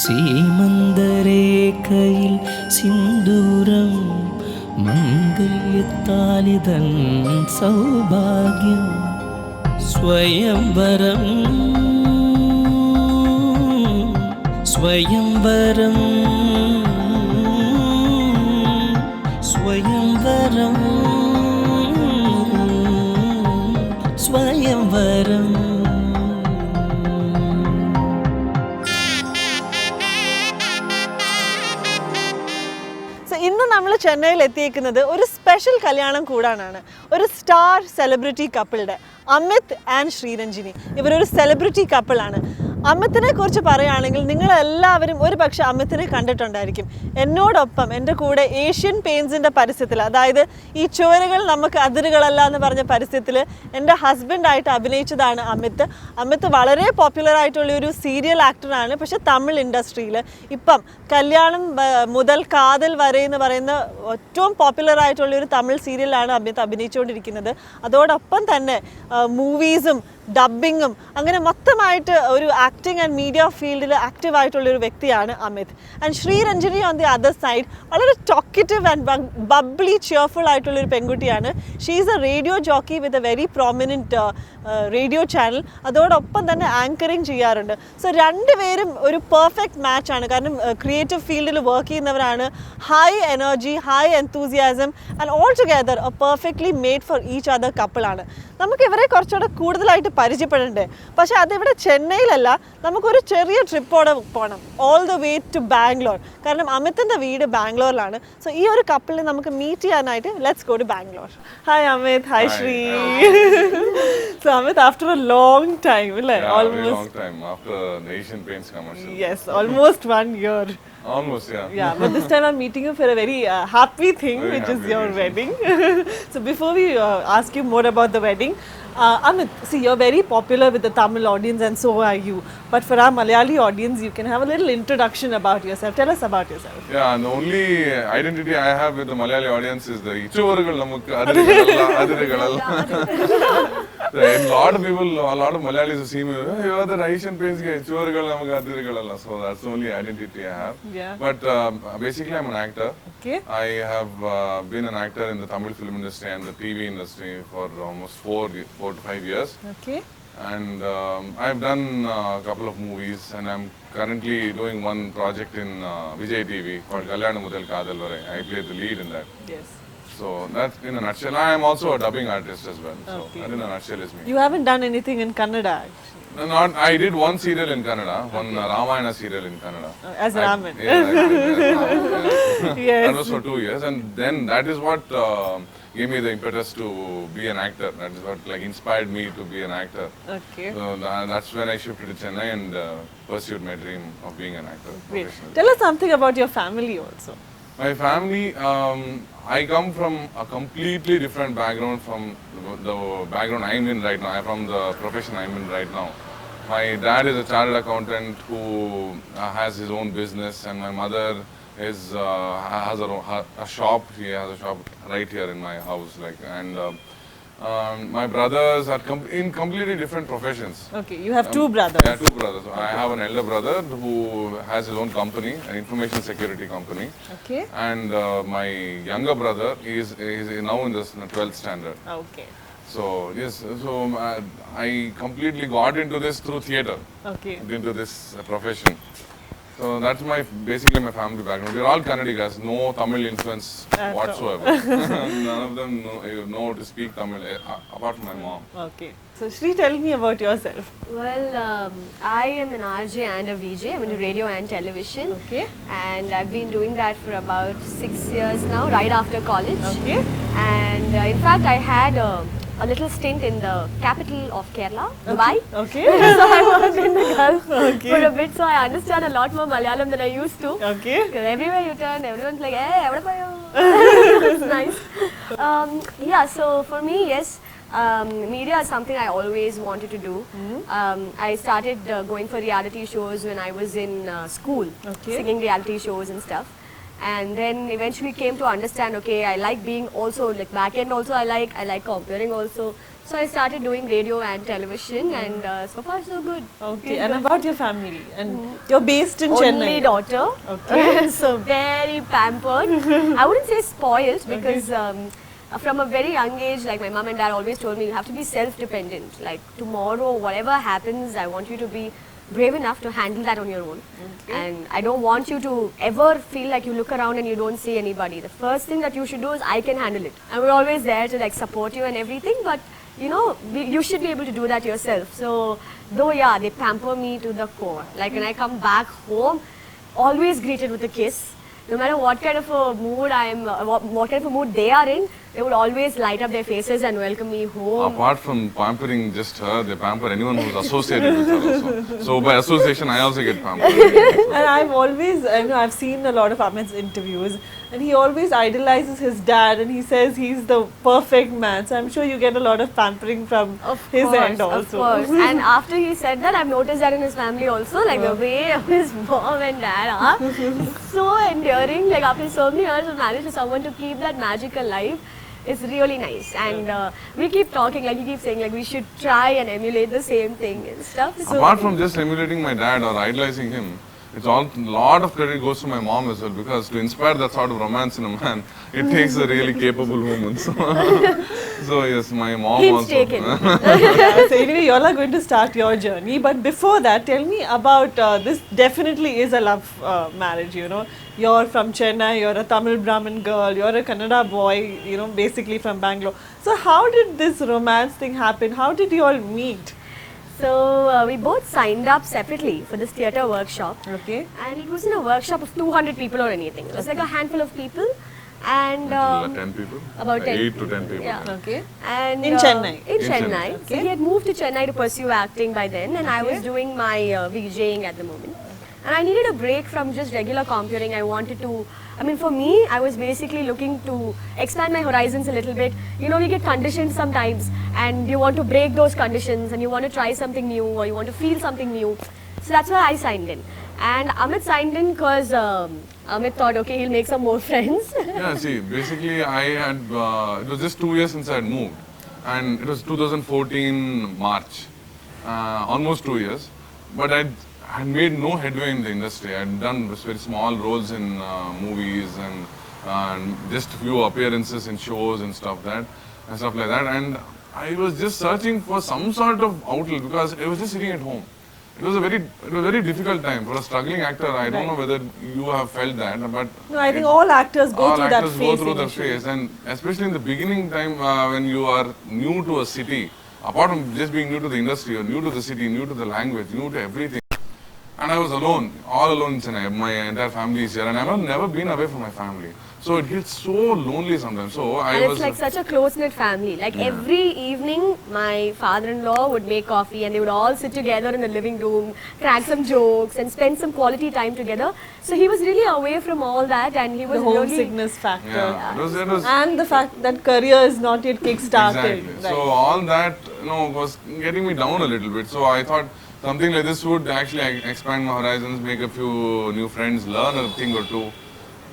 സീമന്തരേഖയിൽ സിന്ദൂരം മംഗല്യത്താലിതൻ സൗഭാഗ്യം സ്വയംവരം സ്വയംവരം സ്വയംവരം സ്വയംവരം. ഇന്ന് നമ്മൾ ചെന്നൈയിൽ എത്തിയിരിക്കുന്നത് ഒരു സ്പെഷ്യൽ കല്യാണം കൂടാനാണ്. ഒരു സ്റ്റാർ സെലിബ്രിറ്റി കപ്പിളുടെ, അമിത് ആൻഡ് ശ്രീരഞ്ജിനി. ഇവരൊരു സെലിബ്രിറ്റി കപ്പിളാണ്. അമിത്തിനെ കുറിച്ച് പറയുകയാണെങ്കിൽ നിങ്ങളെല്ലാവരും ഒരു പക്ഷേ അമിത്തിനെ കണ്ടിട്ടുണ്ടായിരിക്കും. എന്നോടൊപ്പം എൻ്റെ കൂടെ ഏഷ്യൻ പെയിൻസിൻ്റെ പരസ്യത്തിൽ, അതായത് ഈ ചുവരുകൾ നമുക്ക് അതിരുകളല്ല എന്ന് പറഞ്ഞ പരസ്യത്തിൽ എൻ്റെ ഹസ്ബൻഡായിട്ട് അഭിനയിച്ചതാണ് അമിത്. അമിത് വളരെ പോപ്പുലർ ആയിട്ടുള്ള ഒരു സീരിയൽ ആക്ടറാണ്. പക്ഷെ തമിഴ് ഇൻഡസ്ട്രിയിൽ ഇപ്പം കല്യാണം മുതൽ കാതൽ വരെ എന്ന് പറയുന്ന ഏറ്റവും പോപ്പുലർ ആയിട്ടുള്ള ഒരു തമിഴ് സീരിയലാണ് അമിത് അഭിനയിച്ചുകൊണ്ടിരിക്കുന്നത്. അതോടൊപ്പം തന്നെ മൂവീസും ഡബ്ബിങ്ങും അങ്ങനെ മൊത്തമായിട്ട് ഒരു ആക്ടിങ് ആൻഡ് മീഡിയ ഫീൽഡിൽ ആക്റ്റീവ് ആയിട്ടുള്ളൊരു വ്യക്തിയാണ് Amit. And Sriranjini on the other side വളരെ ടോക്കറ്റീവ് ആൻഡ് ബബ്ലി ചിയർഫുൾ ആയിട്ടുള്ളൊരു പെൺകുട്ടിയാണ്. She is A radio jockey with a very prominent radio channel. അതോടൊപ്പം തന്നെ ആങ്കറിങ് ചെയ്യാറുണ്ട്. സോ രണ്ടുപേരും ഒരു പെർഫെക്റ്റ് മാച്ചാണ്. കാരണം ക്രിയേറ്റീവ് ഫീൽഡിൽ വർക്ക് ചെയ്യുന്നവരാണ്. High energy, high enthusiasm and all together a perfectly made for each other കപ്പിളാണ്. നമുക്ക് ഇവരെ കുറച്ചുകൂടെ കൂടുതലായിട്ട് പരിചയപ്പെടണ്ടേ? പക്ഷെ അതിവിടെ ചെന്നൈയിലല്ല, നമുക്കൊരു ചെറിയ ട്രിപ്പോടെ പോകണം, all the way to Bangalore. കാരണം അമിത്തിൻ്റെ വീട് ബാംഗ്ലൂരിലാണ്. സോ ഈ ഒരു കപ്പിളിനെ നമുക്ക് മീറ്റ് ചെയ്യാനായിട്ട് let's go to Bangalore. Hi Amit, hi Sree. So Amit, after a long time, അല്ലേ? Yes, almost 1 year. Almost, yeah. Yeah, but this time I'm meeting you for a very happy thing, very which happy is your wedding. So before we ask you more about the wedding, Amith, see, you're very popular with the Tamil audience and so are you. But for our Malayali audience, you can have a little introduction about yourself. Tell us about yourself. Yeah, and the only identity I have with the Malayali audience is the Ichuvarugal namukku Adirigalalla. A lot of people, a lot of Malayalis see me, hey, you are the Asian Paints guy, Ichuvarugal namukku Adirigalalla. So that's the only identity I have. Yeah. But basically I'm an actor. Okay. I have been an actor in the Tamil film industry and the TV industry for almost 4 to 5 years. Okay. And I've done a couple of movies and I'm currently doing one project in Vijay TV called Kalyana Mudal Kadal Vare. I played the lead in that. Yes. So that's in a nutshell. I am also a dubbing artist as well. So Okay. that in a nutshell is me. You haven't done anything in Kannada, actually. I did one serial in Kannada, one Ramayana serial in Kannada. As Raman. Yeah, I did as Raman, yeah. Yes. That was for 2 years, and then that is what gave me the impetus to be an actor. That is what inspired me to be an actor. Okay. So that's when I shifted to Chennai and pursued my dream of being an actor. Great. Tell us something about your family also. My family, I come from a completely different background from the background I'm in right now. I'm from the profession I'm in right now. My dad is a chartered accountant who has his own business, and my mother has a shop. She has a shop right here in my house, my brothers are in completely different professions. Okay, you have 2 brothers. Yeah, 2 brothers. I have an elder brother who has his own company, an information security company. Okay. And my younger brother is now in the 12th standard. Okay. So yes, I completely got into this through theatre. Okay. Into this profession. So that's basically my family background. We're all Kannadigas, no Tamil influence whatsoever. None of them know to speak Tamil, apart from my mom. Okay. So Shri, tell me about yourself. Well, I am an RJ and a VJ. I'm into radio and television. Okay. And I've been doing that for about 6 years now, right after college. Okay. And in fact, I had a little stint in the capital of Kerala, Dubai. Okay. So I was in the Gulf Okay. for a bit, so I understand a lot more Malayalam than I used to. Okay. Because everywhere you turn, everyone's like, hey, what about you? It's nice. Yeah, so for me, yes, media is something I always wanted to do. I started going for reality shows when I was in school, Okay. singing reality shows and stuff. And then eventually came to understand, okay, I like being also like back end also I like comparing also. So I started doing radio and television, and so far so good. Okay, and about your family, and you're based in Only Chennai. daughter, Okay. so very pampered. I wouldn't say spoiled because from a very young age, like my mom and dad always told me, you have to be self-dependent. Like tomorrow, whatever happens, I want you to be brave enough to handle that on your own. And I don't want you to ever feel like you look around and you don't see anybody. The first thing that you should do is I can handle it. And we're always there to like support you and everything, but you know, you should be able to do that yourself. So though yeah, they pamper me to the core. Like when I come back home, always greeted with a kiss. No matter what kind of a mood what kind of a mood they are in, they would always light up their faces and welcome me home. Apart from pampering just her, they pamper anyone who's associated with her also. So by association, I also get pampered. And I've always, I've seen a lot of Amith's interviews, and he always idolizes his dad, and he says he's the perfect man. So I'm sure you get a lot of pampering from his end also. Of course. And after he said that, I've noticed that in his family also, like the way his mom and dad are so endearing. Like after so many years of marriage, to someone to keep that magic alive. It's really nice, and we keep talking, like you keep saying, like we should try and emulate the same thing and stuff. So Apart from just emulating my dad or idolizing him, it's all lot of credit goes to my mom as well, because to inspire that sort of romance in a man, it takes a really capable woman. So yes, my mom hints also. taken. Yeah, so anyway, you all are going to start your journey. But before that, tell me about this. Definitely is a love marriage. You're from Chennai. You're a Tamil Brahmin girl. You're a Kannada boy. Basically from Bangalore. So how did this romance thing happen? How did you all meet? So we both signed up separately for this theatre workshop. Okay. And it wasn't a workshop of 200 people or anything. It was like a handful of people. And 10 people? about 10 8 to 10 people. Yeah. Okay. And In Chennai? In In Chennai. Chennai. So he had moved to Chennai to pursue acting by then, and I was doing my VJing at the moment. And I needed a break from just regular comparing. I wanted to, for me, I was basically looking to expand my horizons a little bit. We get conditioned sometimes, and you want to break those conditions, and you want to try something new, or you want to feel something new. So that's why I signed in. And Amith signed in because Amith thought, okay, he'll make some more friends. Yeah, see, basically I had, it was just 2 years since I had moved, and it was 2014 March, almost 2 years, but I had made no headway in the industry. I had done very small roles in movies and just few appearances in shows and stuff like that, and I was just searching for some sort of outlet because I was just sitting at home. It was a very difficult time for a struggling actor. I don't know whether you have felt that, but No, I think all actors go through that actors phase. go through that initially. phase, and especially in the beginning time when you are new to a city, apart from just being new to the industry, you're new to the city, new to the language, new to everything. And I was alone, all alone in Chennai. My entire family is here, and I've never been away from my family. So it gets so lonely sometimes. So And it's like such a close-knit family. Like every evening, my father-in-law would make coffee, and they would all sit together in the living room, crack some jokes, and spend some quality time together. So he was really away from all that, and he was The really homesickness factor. yeah, it was And the fact that career is not yet kick-started. exactly. Right. So all that was getting me down a little bit. So I thought something like this would actually expand my horizons, make a few new friends, learn a thing or two.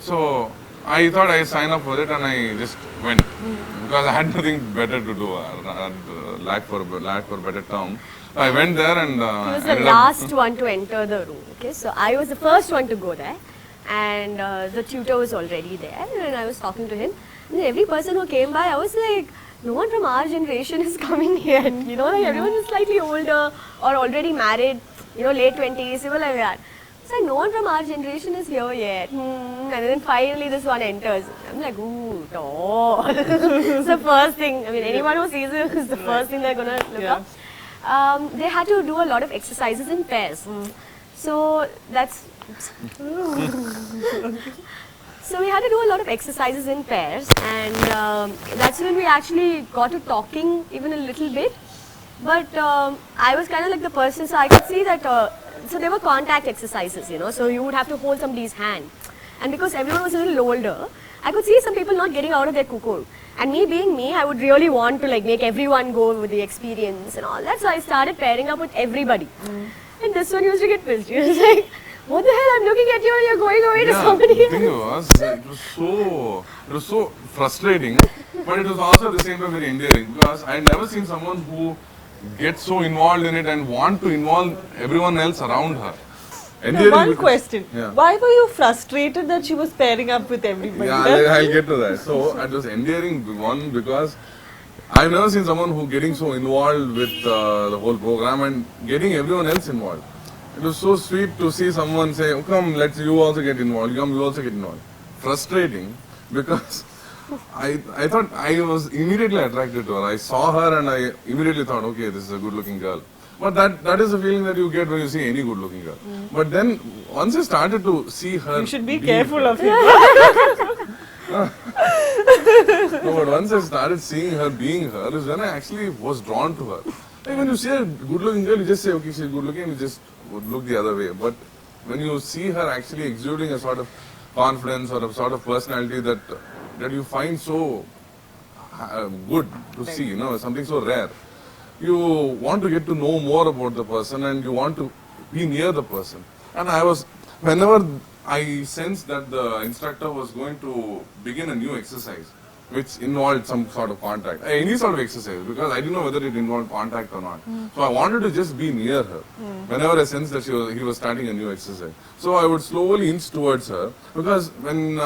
So I thought I'd sign up for it, and I just went because I had nothing better to do, lack for a better term. I went there and He was the ended up- last one to enter the room. Okay, so I was the first one to go there, and the tutor was already there, and I was talking to him. And every person who came by, I was like, no one from our generation is coming here. Like everyone is slightly older or already married, late 20s, people like that. It's like no one from our generation is here yet. And then finally this one enters. I'm like, ooh, no. It's the first thing. Anyone who sees it is the first thing they're gonna look up. They had to do a lot of exercises in pairs. So that's. So we had to do a lot of exercises in pairs, and that's when we actually got to talking even a little bit. But I was kind of like the person, so I could see that, so there were contact exercises, so you would have to hold somebody's hand. And because everyone was a little older, I could see some people not getting out of their cuckoo. And me being me, I would really want to make everyone go with the experience and all that. So I started pairing up with everybody. And this one used to get pissed. He was like, what the hell, I'm looking at you and you're going away to Yeah, somebody the else. thing was so frustrating, but it was also at the same time very endearing because I had never seen someone who gets so involved in it and want to involve everyone else around her. Endearing One because- question. Yeah. Why were you frustrated that she was pairing up with everybody? Yeah, I'll get to that. So it was endearing one because I've never seen someone who getting so involved with the whole program and getting everyone else involved. It was so sweet to see someone say, oh, come, you also get involved, come, you also get involved. Frustrating because I thought I was immediately attracted to her. I saw her and I immediately thought, okay, this is a good looking girl. But that is the feeling that you get when you see any good looking girl. But then once I started to see her, You should be being careful her- of it. No, but once I started seeing her being her, is when I actually was drawn to her. Like when you see a good-looking girl, you just say, okay, she's good-looking, you just would look the other way. But when you see her actually exuding a sort of confidence or a sort of personality that you find so good to see, you know, something so rare, you want to get to know more about the person and you want to be near the person. And whenever I sensed that the instructor was going to begin a new exercise, which involved some sort of contact, any sort of exercise, because I didn't know whether it involved contact or not. So I wanted to just be near her whenever I sensed that he was starting a new exercise. So I would slowly inch towards her, because when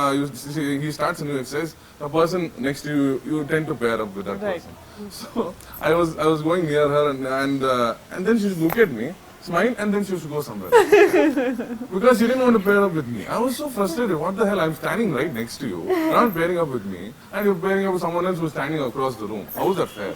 he starts a new exercise, the person next to you, you tend to pair up with that Right. person. So I was going near her and then she would look at me, smile, and then she used to go somewhere. Because she didn't want to pair up with me. I was so frustrated. What the hell? I'm standing right next to you. You're not pairing up with me. And you're pairing up with someone else who's standing across the room. How is that fair?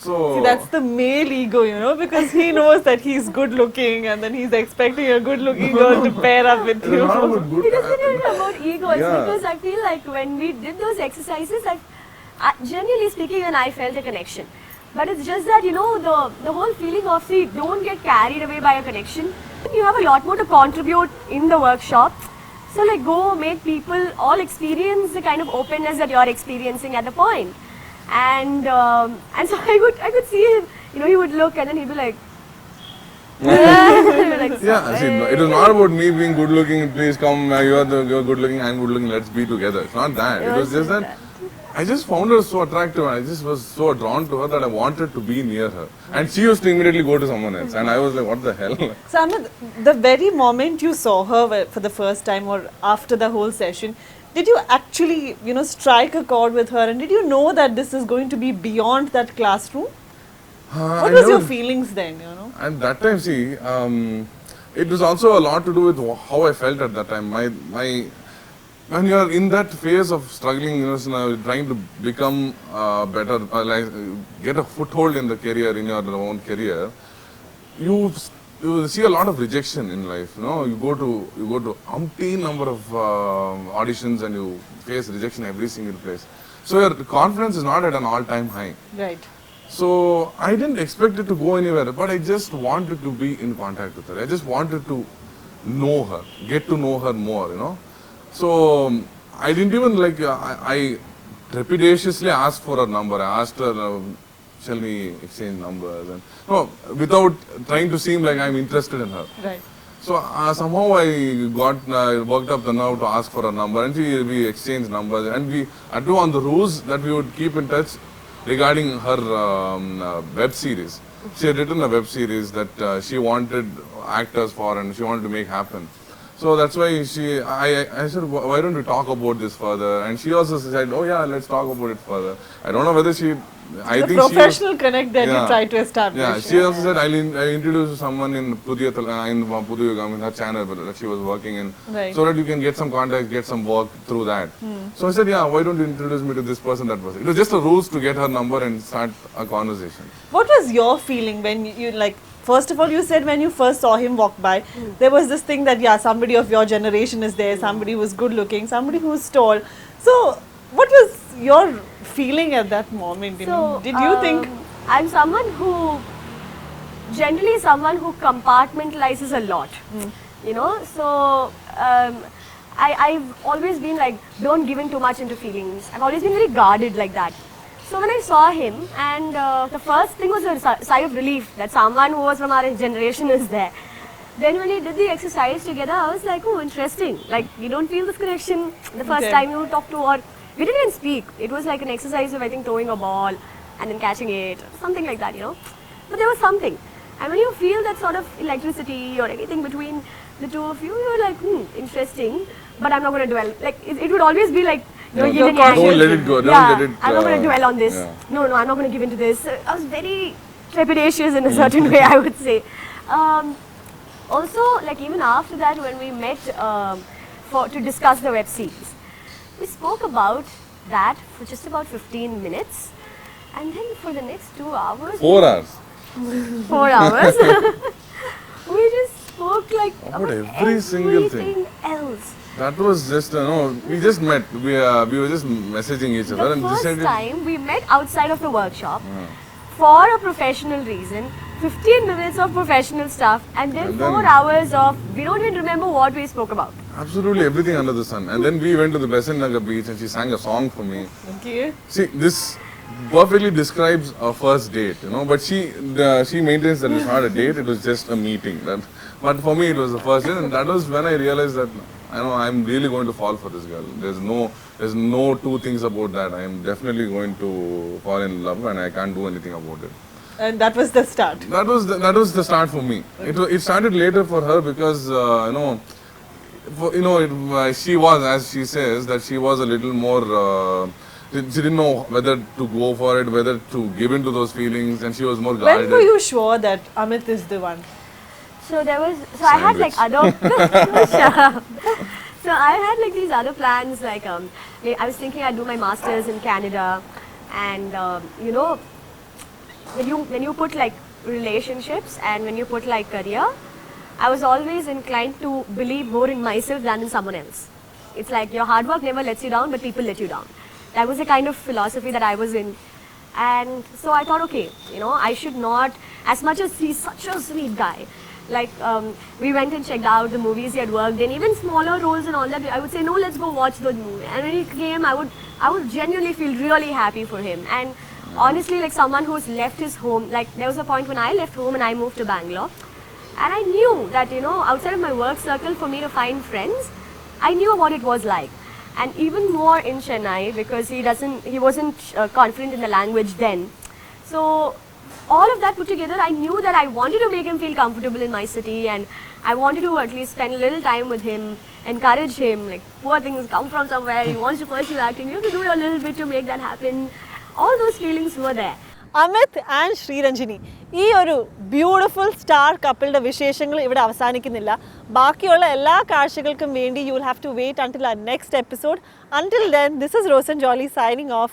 So See, that's the male ego, you know, because he knows that he's good looking and then he's expecting a good looking girl to pair up with it is not you. about good. It isn't even about ego. It's Yeah. because I feel like when we did those exercises, generally speaking, and I felt a connection. But it's just that, you know, the whole feeling of, see, don't get carried away by a connection. You have a lot more to contribute in the workshop. So, like, go make people all experience the kind of openness that you're experiencing at the point. And so I could see him, you know, he would look and then he'd be like, Yeah, see, it was not about me being good looking, please come, you're good looking, I'm good looking, let's be together. It's not that. It was just that I just found her so attractive and I just was so drawn to her that I wanted to be near her. And she used to immediately go to someone else. And I was like, what the hell? So, Amith, the very moment you saw her for the first time or after the whole session, did you actually, you know, strike a chord with her and did you know that this is going to be beyond that classroom? What was your feelings then, you know? At that time, see, it was also a lot to do with how I felt at that time. When you are in that phase of struggling, you know, trying to become better, get a foothold in the career, in your own career, you see a lot of rejection in life. You know, you go to umpteen number of auditions and you face rejection every single place. So your confidence is not at an all-time high. Right. So I didn't expect it to go anywhere, but I just wanted to be in contact with her. I just wanted to know her, get to know her more, you know. So I didn't even I trepidatiously asked for her number. I asked her, shall we exchange numbers? And no, without trying to seem like I'm interested in her. Right. So somehow I worked up the nerve to ask for her number, and we exchanged numbers, and we agreed on the rules that we would keep in touch regarding her web series. She had written a web series that she wanted actors for and she wanted to make happen. So that's why I said, why don't we talk about this further? And she also said, oh yeah, let's talk about it further. I don't know whether I The think professional connect that Yeah. you try to establish. Yeah, she also said, I introduced someone in Puduyugam, in her channel that she was working in, Right. so that you can get some contacts, get some work through that. So I said, yeah, why don't you introduce me to this person, that person? It was just the rules to get her number and start a conversation. What was your feeling when you like, first of all, you said when you first saw him walk by, there was this thing that, yeah, somebody of your generation is there, somebody who's good looking, somebody who's tall. So, what was your feeling at that moment? You know? Did you think? I'm someone who compartmentalizes a lot, you know, so I've always been like, don't give in too much into feelings. I've always been very guarded like that. So when I saw him, and the first thing was a sigh of relief that someone who was from our generation is there. then when we did the exercise together, I was like, oh, interesting. Like, you don't feel this connection the first time you talk to, or we didn't even speak. It was like an exercise of, I think, throwing a ball and then catching it, something like that, you know. But there was something. And when you feel that sort of electricity or anything between the two of you, you're like, interesting, but I'm not going to dwell. Like, it would always be like, you know, yin and yang. Don't let it go. Don't let it. I'm not going to dwell on this. Yeah. No, I'm not going to give in to this. So I was very trepidatious in a certain way, I would say. Also, like even after that, when we met to discuss the web series, we spoke about that for just about 15 minutes, and then for the next 2 hours, 4 hours. 4 hours, we just spoke like About every single thing. everything else. That was just, we just met. We were just messaging each other. The and first decided, time we met outside of the workshop for a professional reason, 15 minutes of professional stuff, and then 4 hours of, we don't even remember what we spoke about. Absolutely everything under the sun. And then we went to the Besant Nagar beach and she sang a song for me. Okay. See, this perfectly describes our first date, you know. But she maintains that it's not a date; it was just a meeting. But for me, it was the first date, and that was when I realized that I'm really going to fall for this girl. There's no two things about that. I am definitely going to fall in love, and I can't do anything about it. And that was the start. That was the start for me. It started later for her because she was, as she says, that she was a little more. She didn't know whether to go for it, whether to give in to those feelings, and she was more guarded. When were you sure that Amith is the one? So I had like other. Shut up. So I had like these other plans. Like I was thinking I'd do my masters in Canada, and you know, when you put like relationships and when you put like career, I was always inclined to believe more in myself than in someone else. It's like your hard work never lets you down, but people let you down. That was the kind of philosophy that I was in. And so I thought, okay, you know, I should not, as much as he's such a sweet guy, like we went and checked out the movies he had worked in, even smaller roles and all that, I would say, no, let's go watch the movie. And when he came, I would genuinely feel really happy for him. And honestly, like someone who's left his home, like there was a point when I left home and I moved to Bangalore. And I knew that, you know, outside of my work circle, for me to find friends, I knew what it was like. And even more in Chennai, because he wasn't confident in the language then. So all of that put together, I knew that I wanted to make him feel comfortable in my city, and I wanted to at least spend a little time with him, encourage him, like poor things come from somewhere, he wants to pursue acting, you have to do a little bit to make that happen. All those feelings were there. Amith and Sreeranjini, ഈ ഒരു beautiful star കപ്പിളുടെ വിശേഷങ്ങൾ ഇവിടെ അവസാനിക്കുന്നില്ല. ബാക്കിയുള്ള എല്ലാ കാഴ്ചകൾക്കും വേണ്ടി you will have to wait until our next episode. Until then, this is Rosen Jolly signing off.